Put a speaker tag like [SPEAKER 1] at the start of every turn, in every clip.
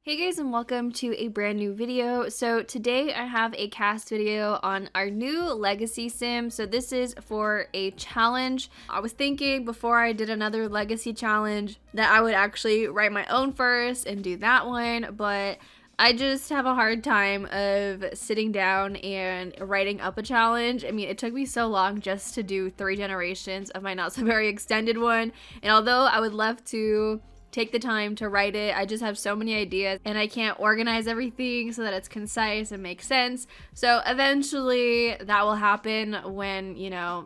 [SPEAKER 1] Hey guys, and welcome to a brand new video. So today I have a cast video on our new legacy sim. So this is for a challenge. I was thinking before I did another legacy challenge that I would actually write my own first and do that one, but I just have a hard time of sitting down and writing up a challenge. I mean, it took me so long just to do 3 generations of my not so very extended one. And although I would love to take the time to write it, I just have so many ideas and I can't organize everything so that it's concise and makes sense. So eventually that will happen when,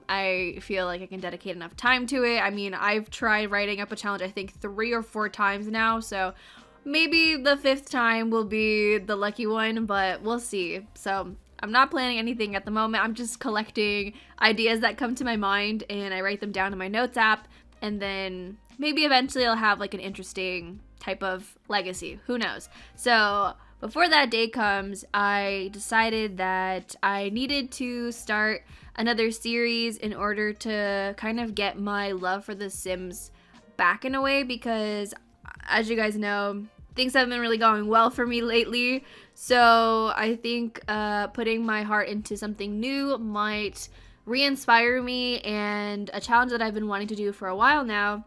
[SPEAKER 1] I feel like I can dedicate enough time to it. I mean, I've tried writing up a challenge I think 3 or 4 times now, so maybe the 5th time will be the lucky one, but we'll see. So I'm not planning anything at the moment. I'm just collecting ideas that come to my mind and I write them down in my notes app, and then maybe eventually I'll have like an interesting type of legacy. Who knows? So before that day comes, I decided that I needed to start another series in order to kind of get my love for The Sims back in a way, because as you guys know, things haven't been really going well for me lately. So I think putting my heart into something new might re-inspire me, and a challenge that I've been wanting to do for a while now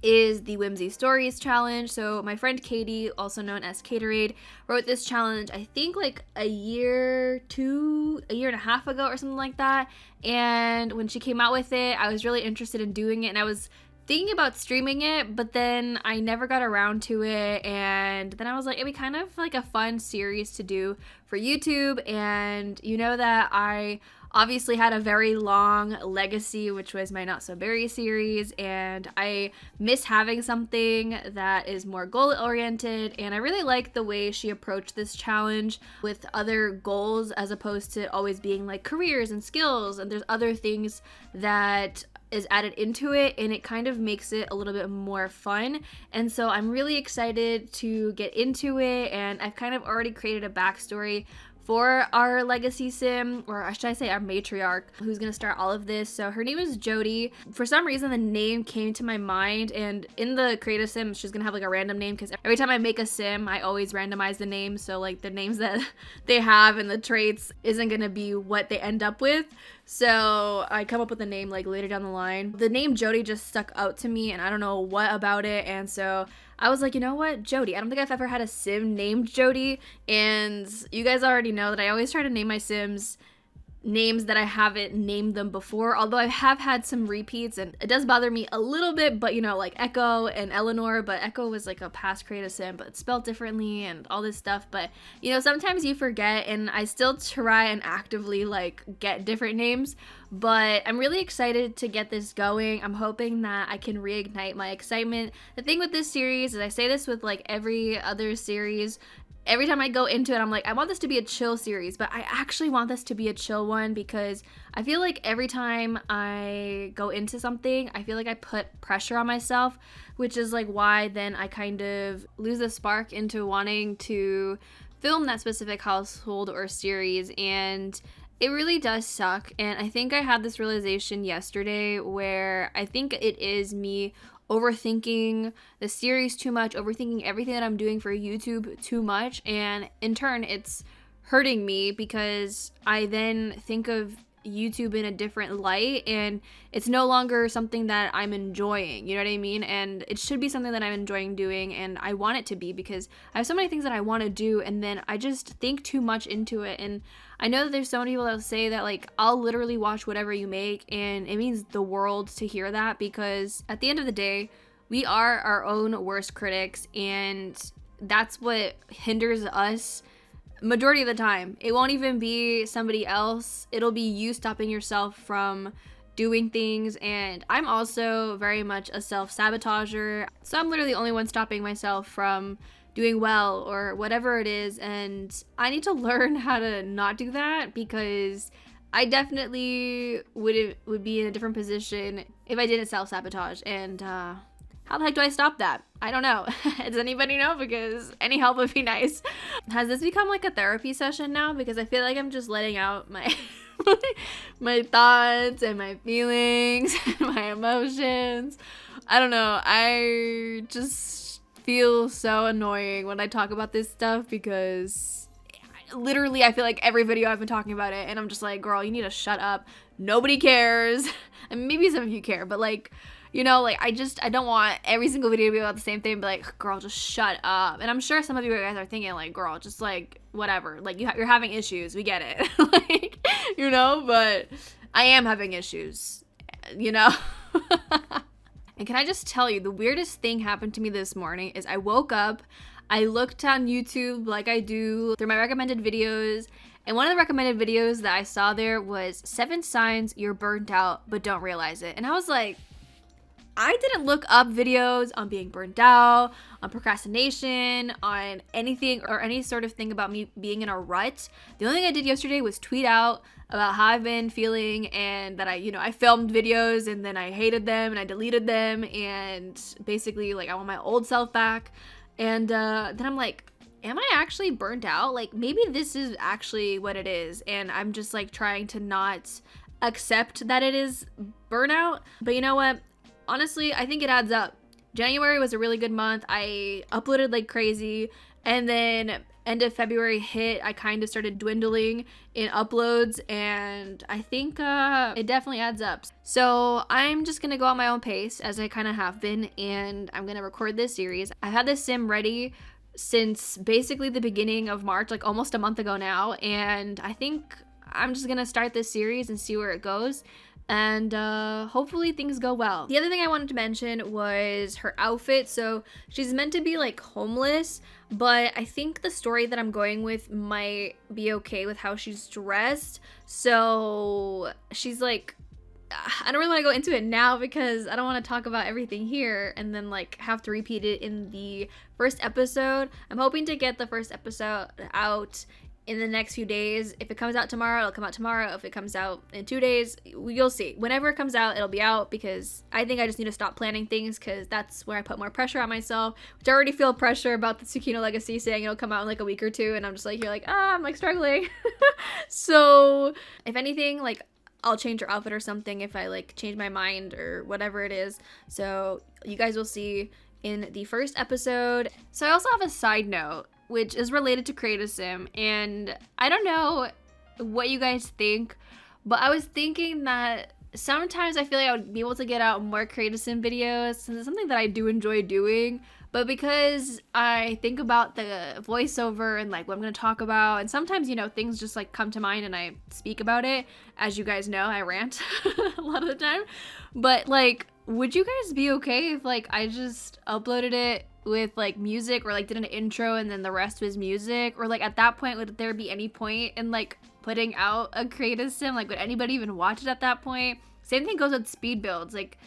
[SPEAKER 1] is the Whimsy Stories challenge. So my friend Katie, also known as Caterade, wrote this challenge I think like a year and a half ago or something like that. And when she came out with it, I was really interested in doing it, and I was thinking about streaming it, but then I never got around to it. And then I was like, it'd be kind of like a fun series to do for YouTube. And you know that I obviously had a very long legacy, which was my Not So Berry series, and I miss having something that is more goal oriented. And I really like the way she approached this challenge with other goals as opposed to always being like careers and skills, and there's other things that is added into it, and it kind of makes it a little bit more fun. And so I'm really excited to get into it, and I've kind of already created a backstory for our legacy sim, or should I say our matriarch, who's gonna start all of this. So her name is Jodie. For some reason the name came to my mind, and in the creative sim she's gonna have like a random name, because every time I make a sim I always randomize the names, so like the names that they have and the traits isn't gonna be what they end up with. So I come up with a name like later down the line. The name Jodie just stuck out to me, and I don't know what about it, and so I was like, you know what, Jodie. I don't think I've ever had a sim named Jodie, and you guys already know that I always try to name my sims names that I haven't named them before, although I have had some repeats, and it does bother me a little bit, but like Echo and Eleanor, but Echo was like a past creative sim, but it's spelled differently and all this stuff. But sometimes you forget, and I still try and actively like get different names, but I'm really excited to get this going. I'm hoping that I can reignite my excitement. The thing with this series is, I say this with like every other series, every time I go into it, I'm like, I want this to be a chill series, but I actually want this to be a chill one, because I feel like every time I go into something, I feel like I put pressure on myself, which is like why then I kind of lose the spark into wanting to film that specific household or series, and it really does suck. And I think I had this realization yesterday where I think it is me overthinking the series too much, overthinking everything that I'm doing for YouTube too much, and in turn it's hurting me because I then think of YouTube in a different light, and it's no longer something that I'm enjoying, you know what I mean? And it should be something that I'm enjoying doing, and I want it to be, because I have so many things that I want to do, and then I just think too much into it. And I know that there's so many people that will say that like, I'll literally watch whatever you make, and it means the world to hear that, because at the end of the day, we are our own worst critics, and that's what hinders us majority of the time. It won't even be somebody else, it'll be you stopping yourself from doing things. And I'm also very much a self-sabotager, so I'm literally the only one stopping myself from doing well or whatever it is, and I need to learn how to not do that, because I definitely would be in a different position if I didn't self-sabotage. And how the heck do I stop that? I don't know. Does anybody know? Because any help would be nice. Has this become like a therapy session now? Because I feel like I'm just letting out my my thoughts and my feelings and my emotions. I don't know. I just feel so annoying when I talk about this stuff because literally I feel like every video I've been talking about it and I'm just like, girl, you need to shut up. Nobody cares. And maybe some of you care, but like, you know, like I don't want every single video to be about the same thing, but like, girl, just shut up. And I'm sure some of you guys are thinking like, girl, just like whatever, like you're having issues, we get it. Like, you know, but I am having issues, you know. And can I just tell you, the weirdest thing happened to me this morning is I woke up, I looked on YouTube like I do through my recommended videos, and one of the recommended videos that I saw there was 7 signs you're burnt out but don't realize it. And I was like, I didn't look up videos on being burnt out, on procrastination, on anything or any sort of thing about me being in a rut. The only thing I did yesterday was tweet out about how I've been feeling and that I filmed videos and then I hated them and I deleted them and basically like I want my old self back. And then I'm like, am I actually burnt out? Like maybe this is actually what it is and I'm just like trying to not accept that it is burnout. But you know what? Honestly, I think it adds up. January was a really good month. I uploaded like crazy. And then end of February hit. I kind of started dwindling in uploads. And I think it definitely adds up. So I'm just going to go at my own pace as I kind of have been. And I'm going to record this series. I've had this sim ready since basically the beginning of March, like almost a month ago now. And I think I'm just going to start this series and see where it goes. And hopefully things go well. The other thing I wanted to mention was her outfit. So she's meant to be like homeless, but I think the story that I'm going with might be okay with how she's dressed. So she's like, I don't really want to go into it now because I don't want to talk about everything here and then like have to repeat it in the first episode. I'm hoping to get the first episode out in the next few days. If it comes out tomorrow, it'll come out tomorrow. If it comes out in 2 days, you'll see. Whenever it comes out, it'll be out because I think I just need to stop planning things because that's where I put more pressure on myself, which I already feel pressure about the Tsukino Legacy saying it'll come out in like a week or 2 and I'm just like, you're like, I'm like struggling. So if anything, like I'll change her outfit or something if I like change my mind or whatever it is. So you guys will see in the first episode. So I also have a side note which is related to Create a Sim, and I don't know what you guys think, but I was thinking that sometimes I feel like I would be able to get out more Create a Sim videos since it's something that I do enjoy doing, but because I think about the voiceover and like what I'm going to talk about, and sometimes, you know, things just like come to mind and I speak about it. As you guys know, I rant a lot of the time, but like, would you guys be okay if like I just uploaded it with like music or like did an intro and then the rest was music? Or like at that point, would there be any point in like putting out a Create a Sim? Like would anybody even watch it at that point? Same thing goes with speed builds. Like,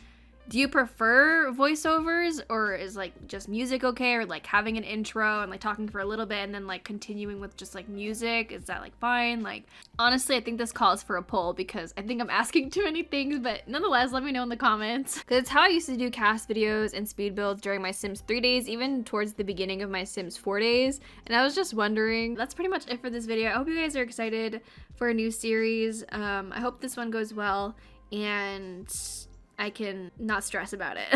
[SPEAKER 1] do you prefer voiceovers or is like just music okay, or like having an intro and like talking for a little bit and then like continuing with just like music? Is that like fine? Like honestly, I think this calls for a poll because I think I'm asking too many things, but nonetheless, let me know in the comments because it's how I used to do cast videos and speed builds during my Sims 3 days, even towards the beginning of my Sims 4 days. And I was just wondering. That's pretty much it for this video. I hope you guys are excited for a new series. I hope this one goes well and I can not stress about it.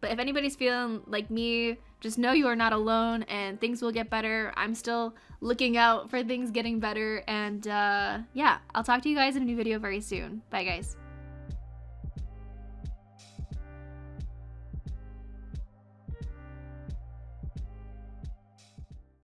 [SPEAKER 1] But if anybody's feeling like me, just know you are not alone and things will get better. I'm still looking out for things getting better. And yeah, I'll talk to you guys in a new video very soon. Bye guys.